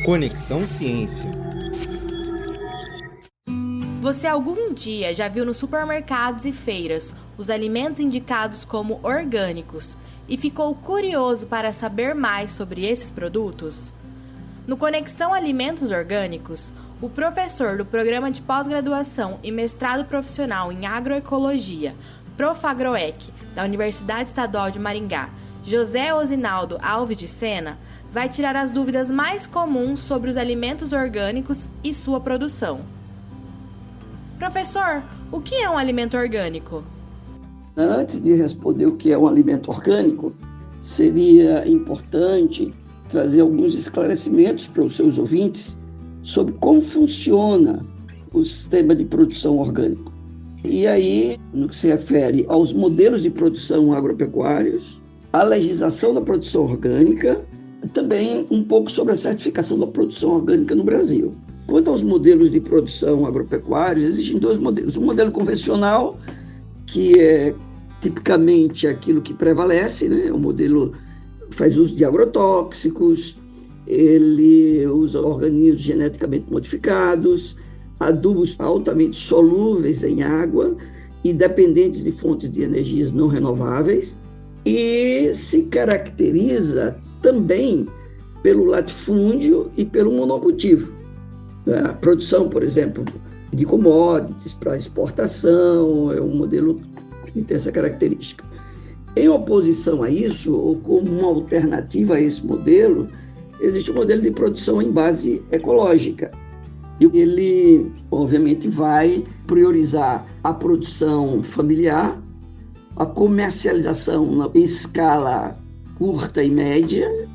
Conexão Ciência. Você algum dia já viu nos supermercados e feiras os alimentos indicados como orgânicos e ficou curioso para saber mais sobre esses produtos? No Conexão Alimentos Orgânicos, o professor do Programa de Pós-Graduação e Mestrado Profissional em Agroecologia, Profagroec, da Universidade Estadual de Maringá, José Osinaldo Alves de Sena, vai tirar as dúvidas mais comuns sobre os alimentos orgânicos e sua produção. Professor, o que é um alimento orgânico? Antes de responder o que é um alimento orgânico, seria importante trazer alguns esclarecimentos para os seus ouvintes sobre como funciona o sistema de produção orgânico. E aí, no que se refere aos modelos de produção agropecuários, a legislação da produção orgânica, também um pouco sobre a certificação da produção orgânica no Brasil. Quanto aos modelos de produção agropecuários, existem dois modelos. Um modelo convencional, que é tipicamente aquilo que prevalece, né? O modelo faz uso de agrotóxicos, ele usa organismos geneticamente modificados, adubos altamente solúveis em água e dependentes de fontes de energias não renováveis, e se caracteriza também pelo latifúndio e pelo monocultivo. A produção, por exemplo, de commodities para exportação é um modelo que tem essa característica. Em oposição a isso, ou como uma alternativa a esse modelo, existe o modelo de produção em base ecológica. E ele, obviamente, vai priorizar a produção familiar, a comercialização em escala curta e média,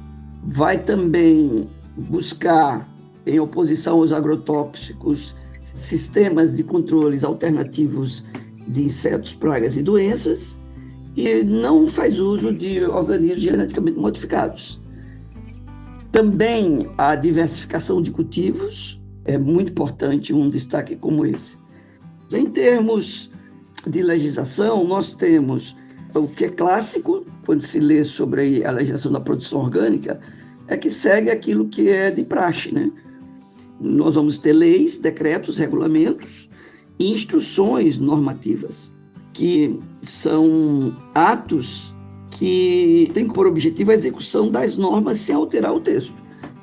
vai também buscar, em oposição aos agrotóxicos, sistemas de controles alternativos de insetos, pragas e doenças, e não faz uso de organismos geneticamente modificados. Também a diversificação de cultivos é muito importante, um destaque como esse. Em termos de legislação, nós temos o que é clássico, quando se lê sobre a legislação da produção orgânica, é que segue aquilo que é de praxe, né? Nós vamos ter leis, decretos, regulamentos e instruções normativas, que são atos que têm por objetivo a execução das normas sem alterar o texto.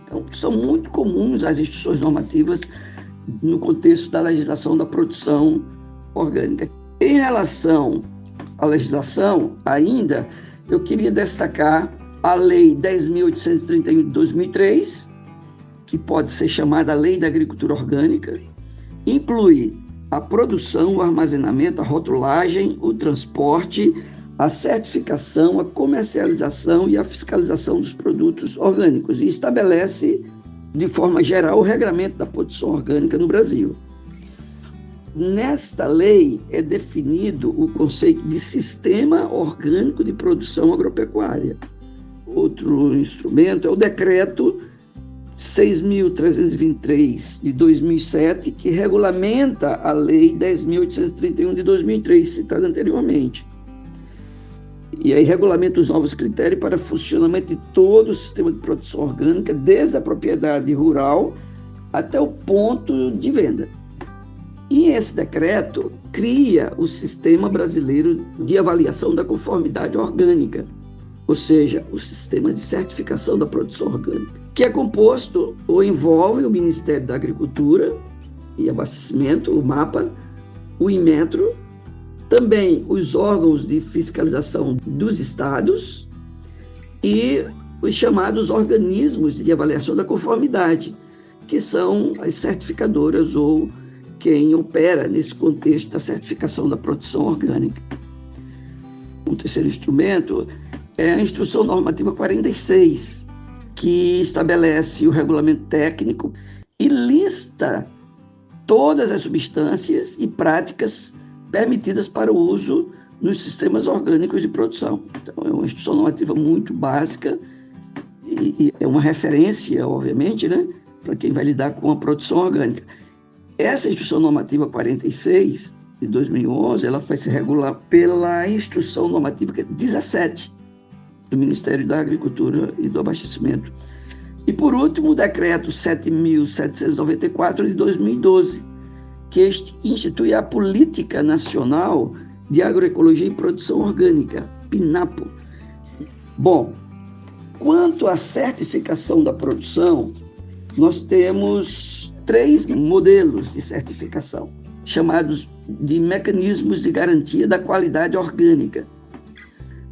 Então, são muito comuns as instruções normativas no contexto da legislação da produção orgânica. Em relação à legislação, ainda, eu queria destacar a Lei 10.831 de 2003, que pode ser chamada Lei da Agricultura Orgânica, inclui a produção, o armazenamento, a rotulagem, o transporte, a certificação, a comercialização e a fiscalização dos produtos orgânicos e estabelece, de forma geral, o regramento da produção orgânica no Brasil. Nesta lei é definido o conceito de Sistema Orgânico de Produção Agropecuária. Outro instrumento é o Decreto 6.323 de 2007, que regulamenta a Lei 10.831 de 2003, citada anteriormente. E aí regulamenta os novos critérios para funcionamento de todo o sistema de produção orgânica, desde a propriedade rural até o ponto de venda. E esse decreto cria o Sistema Brasileiro de Avaliação da Conformidade Orgânica, ou seja, o Sistema de Certificação da Produção Orgânica, que é composto ou envolve o Ministério da Agricultura e Abastecimento, o MAPA, o Inmetro, também os órgãos de fiscalização dos estados e os chamados organismos de avaliação da conformidade, que são as certificadoras ou quem opera nesse contexto da certificação da produção orgânica. Um terceiro instrumento é a Instrução Normativa 46, que estabelece o regulamento técnico e lista todas as substâncias e práticas permitidas para o uso nos sistemas orgânicos de produção. Então, é uma instrução normativa muito básica e é uma referência, obviamente, né, para quem vai lidar com a produção orgânica. Essa Instrução Normativa 46, de 2011, ela vai se regular pela Instrução Normativa 17, do Ministério da Agricultura e do Abastecimento, E, por último, o decreto 7.794 de 2012, que institui a Política Nacional de Agroecologia e Produção Orgânica, PNAPO. Bom, quanto à certificação da produção, nós temos 3 modelos de certificação, chamados de mecanismos de garantia da qualidade orgânica.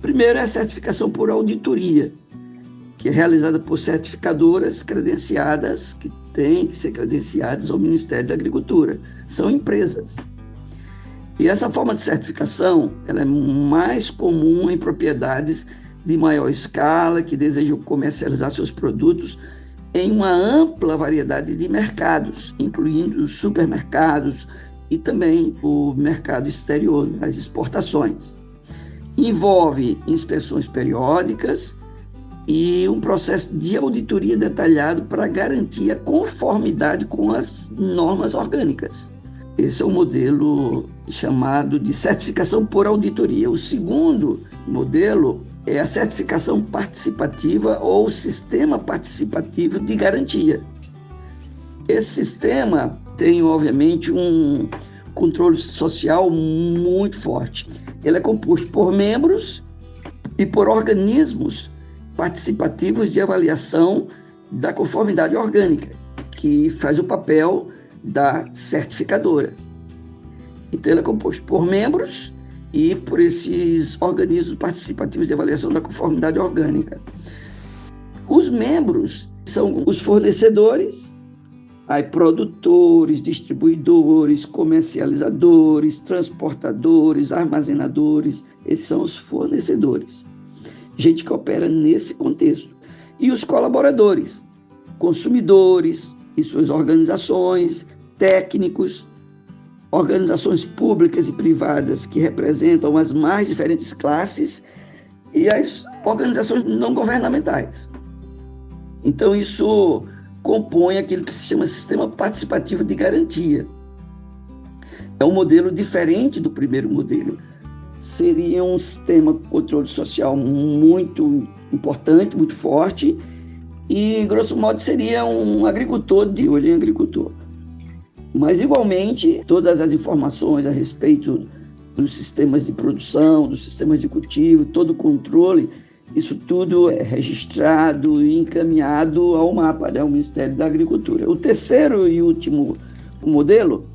Primeiro é a certificação por auditoria, que é realizada por certificadoras credenciadas, que têm que ser credenciadas ao Ministério da Agricultura. São empresas. E essa forma de certificação ela é mais comum em propriedades de maior escala, que desejam comercializar seus produtos em uma ampla variedade de mercados, incluindo supermercados e também o mercado exterior, as exportações. Envolve inspeções periódicas e um processo de auditoria detalhado para garantir a conformidade com as normas orgânicas. Esse é o modelo chamado de certificação por auditoria. O segundo modelo é a certificação participativa ou sistema participativo de garantia. Esse sistema tem, obviamente, um controle social muito forte. Ele é composto por membros e por organismos participativos de avaliação da conformidade orgânica, que faz o papel da certificadora. Então, ele é composto por membros e por esses organismos participativos de avaliação da conformidade orgânica. Os membros são os fornecedores, aí produtores, distribuidores, comercializadores, transportadores, armazenadores, esses são os fornecedores. Gente que opera nesse contexto. E os colaboradores, consumidores e suas organizações, técnicos, organizações públicas e privadas que representam as mais diferentes classes e as organizações não governamentais. Então, isso compõe aquilo que se chama sistema participativo de garantia. É um modelo diferente do primeiro modelo. Seria um sistema de controle social muito importante, muito forte, e, grosso modo, seria um agricultor de olho em agricultor. Mas, igualmente, todas as informações a respeito dos sistemas de produção, dos sistemas de cultivo, todo o controle, isso tudo é registrado e encaminhado ao MAPA, ao Ministério da Agricultura. O terceiro e último modelo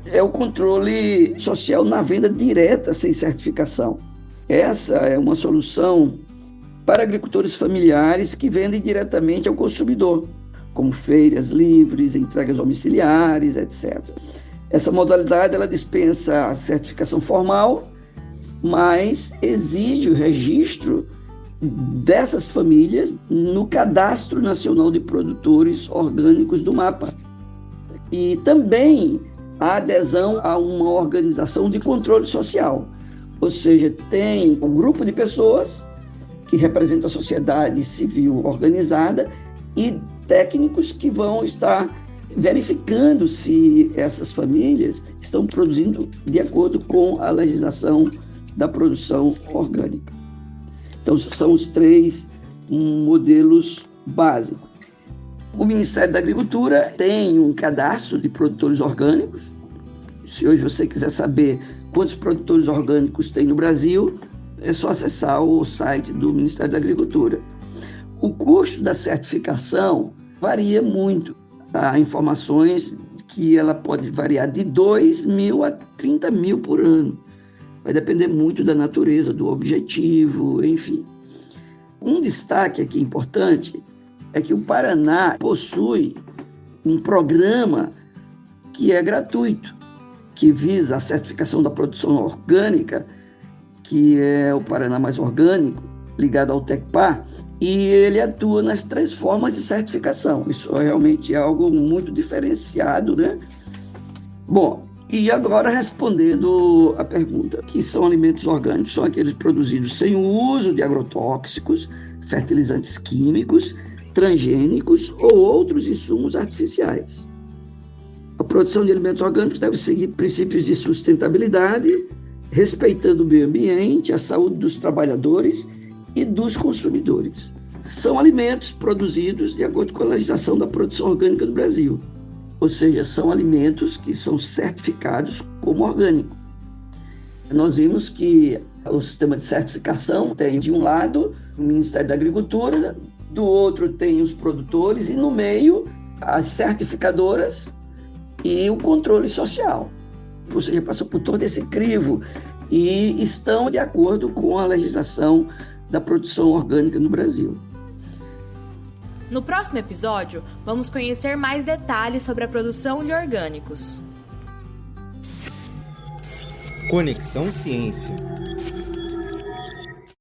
é o controle social na venda direta sem certificação. Essa é uma solução para agricultores familiares que vendem diretamente ao consumidor, como feiras livres, entregas domiciliares, etc. Essa modalidade ela dispensa a certificação formal, mas exige o registro dessas famílias no Cadastro Nacional de Produtores Orgânicos do MAPA. E também a adesão a uma organização de controle social, ou seja, tem um grupo de pessoas que representam a sociedade civil organizada e técnicos que vão estar verificando se essas famílias estão produzindo de acordo com a legislação da produção orgânica. Então, são os 3 modelos básicos. O Ministério da Agricultura tem um cadastro de produtores orgânicos. Se hoje você quiser saber quantos produtores orgânicos tem no Brasil, é só acessar o site do Ministério da Agricultura. O custo da certificação varia muito. Há informações que ela pode variar de 2 mil a 30 mil por ano. Vai depender muito da natureza, do objetivo, enfim. Um destaque aqui importante é que o Paraná possui um programa que é gratuito, que visa a certificação da produção orgânica, que é o Paraná Mais Orgânico, ligado ao TECPAR, e ele atua nas 3 formas de certificação. Isso é realmente algo muito diferenciado, né? Bom, e agora respondendo a pergunta, que são alimentos orgânicos? São aqueles produzidos sem o uso de agrotóxicos, fertilizantes químicos, transgênicos ou outros insumos artificiais. A produção de alimentos orgânicos deve seguir princípios de sustentabilidade, respeitando o meio ambiente, a saúde dos trabalhadores e dos consumidores. são alimentos produzidos de acordo com a legislação da produção orgânica do Brasil. Ou seja, são alimentos que são certificados como orgânico. Nós vimos que o sistema de certificação tem, de um lado, o Ministério da Agricultura, do outro tem os produtores e, no meio, as certificadoras e o controle social. Ou seja, passou por todo esse crivo e estão de acordo com a legislação da produção orgânica no Brasil. No próximo episódio, vamos conhecer mais detalhes sobre a produção de orgânicos. Conexão Ciência.